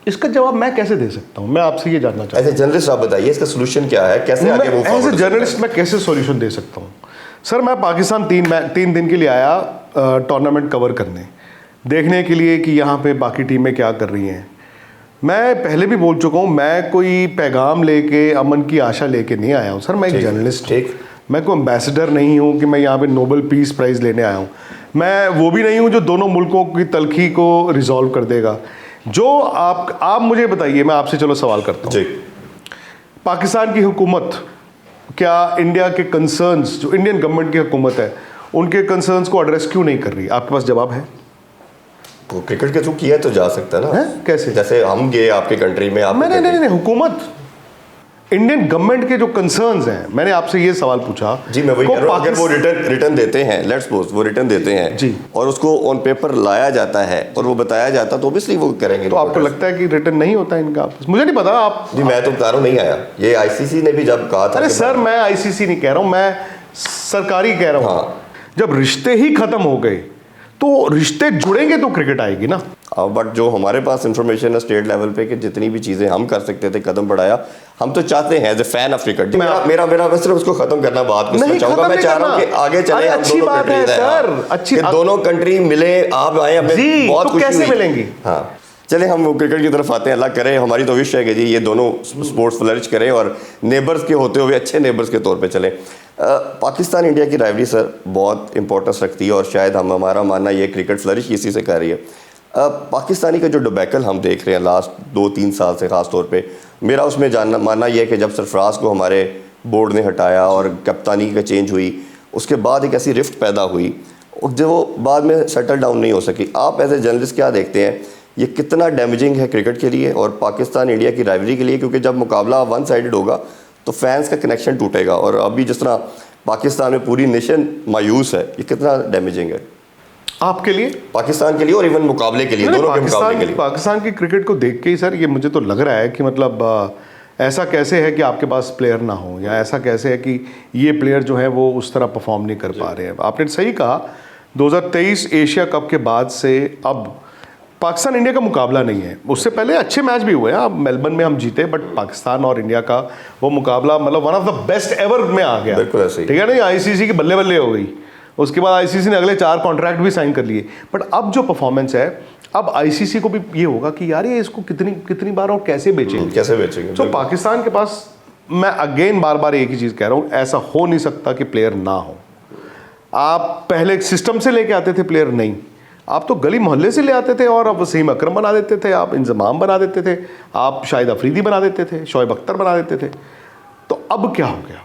इसका जवाब मैं कैसे दे सकता हूँ? मैं आपसे ये जानना चाहता हूँ। एज ए जर्नलिस्ट आप बताइए इसका सोल्यूशन क्या है, कैसे आगे move forward? As a journalist मैं कैसे सॉल्यूशन दे सकता हूँ? सर मैं पाकिस्तान 3 दिन के लिए आया टूर्नामेंट कवर करने, देखने के लिए कि यहाँ पे बाकी टीमें क्या कर रही हैं। मैं पहले भी बोल चुका हूँ, मैं कोई पैगाम लेके, अमन की आशा लेके नहीं आया हूँ सर। मैं एक जर्नलिस्ट हूँ, मैं कोई एम्बेसडर नहीं हूँ कि मैं यहाँ पे नोबेल पीस प्राइज़ लेने आया हूँ। मैं वो भी नहीं हूँ जो दोनों मुल्कों की तलखी को रिजॉल्व कर देगा। जो आप मुझे बताइए, मैं आपसे चलो सवाल करता हूँ, पाकिस्तान की हुकूमत क्या इंडिया के कंसर्न्स, जो इंडियन गवर्नमेंट की हुकूमत है, उनके कंसर्न्स को एड्रेस क्यों नहीं कर रही? आपके पास जवाब है? वो क्रिकेट के थ्रू किया तो जा सकता है ना। कैसे? जैसे हम गए आपके कंट्री में, आप नहीं, हुकूमत, इंडियन गवर्नमेंट के जो कंसर्न्स हैं, मैंने आपसे ये सवाल पूछा। जी मैं वही कह रहा हूं, अगर वो रिटर्न देते हैं, लेट्स सपोज वो रिटर्न देते हैं जी, और उसको ऑन पेपर लाया जाता है और वो बताया जाता, तो ऑब्वियसली वो करेंगे। तो आपको लगता है कि रिटर्न नहीं होता इनका? मुझे नहीं पता। आप जी मैं तो बता रहा हूं, नहीं आया। ये आईसीसी ने भी जब कहा था। अरे सर मैं आईसीसी नहीं कह रहा हूं, मैं सरकारी कह रहा हूं। जब रिश्ते ही खत्म हो गए तो रिश्ते जुड़ेंगे तो क्रिकेट आएगी ना। बट जो हमारे पास इंफॉर्मेशन है स्टेट लेवल पे कि जितनी भी चीजें हम कर सकते थे कदम बढ़ाया, हम तो चाहते हैं as a fan of cricket. मेरा मैं सिर्फ उसको खत्म करना बात नहीं चाहूंगा। मैं चाह रहा हूँ कि आगे चले, हम अच्छी बात है सर, अच्छी दोनों कंट्री मिले, आप आए, हमें बहुत खुशी हुई। कैसे मिलेंगी? हाँ चले हम क्रिकेट की तरफ आते हैं। अल्लाह करे, हमारी तो विश है कि जी ये दोनों स्पोर्ट्स फ्लरिश करें और नेबर्स के होते हुए अच्छे नेबर्स के तौर पे चलें। पाकिस्तान इंडिया की राइवरी सर बहुत इंपॉर्टेंस रखती है और शायद हमारा मानना ये क्रिकेट फ्लरिश इसी से कर रही है। पाकिस्तानी का जो डिबैकल हम देख रहे हैं लास्ट 2-3 साल से ख़ास तौर पे, मेरा उसमें मानना यह है कि जब सरफराज को हमारे बोर्ड ने हटाया और कप्तानी का चेंज हुई, उसके बाद एक ऐसी रिफ्ट पैदा हुई जो बाद में सेटल डाउन नहीं हो सकी। आप एज ए जर्नलिस्ट क्या देखते हैं, ये कितना डैमेजिंग है क्रिकेट के लिए और पाकिस्तान इंडिया की राइवरी के लिए? क्योंकि जब मुकाबला वन साइडेड होगा तो फैंस का कनेक्शन टूटेगा, और अभी जिस तरह पाकिस्तान में पूरी नेशन मायूस है, ये कितना डैमेजिंग है आपके लिए, पाकिस्तान के लिए और इवन मुकाबले के लिए, दोनों के मुकाबले के लिए? पाकिस्तान की क्रिकेट को देख के ही सर ये मुझे तो लग रहा है कि मतलब ऐसा कैसे है कि आपके पास प्लेयर ना हो, या ऐसा कैसे है कि ये प्लेयर जो है वो उस तरह परफॉर्म नहीं कर पा रहे हैं। आपने सही कहा, 2023 एशिया कप के बाद से अब पाकिस्तान इंडिया का मुकाबला नहीं है। उससे पहले अच्छे मैच भी हुए हैं, अब मेलबर्न में हम जीते, बट पाकिस्तान और इंडिया का वो मुकाबला मतलब one of the best ever में आ गया। बिल्कुल ऐसे, ठीक है नहीं, आईसीसी की बल्ले बल्ले हो गई। उसके बाद आईसीसी ने अगले 4 कॉन्ट्रैक्ट भी साइन कर लिए। बट अब जो परफॉर्मेंस है, अब आईसीसी को भी ये होगा कि यार ये इसको कितनी बार और कैसे बेचेंगे। तो पाकिस्तान के पास, मैं अगेन बार एक ही चीज़ कह रहा हूँ, ऐसा हो नहीं सकता कि प्लेयर ना हो। आप पहले एक सिस्टम से लेके आते थे प्लेयर, नहीं, आप तो गली मोहल्ले से ले आते थे और आप वसीम अकरम बना देते थे, आप इंजमाम बना देते थे, आप शाहिद अफरीदी बना देते थे, शोएब अख्तर बना देते थे। तो अब क्या हो गया?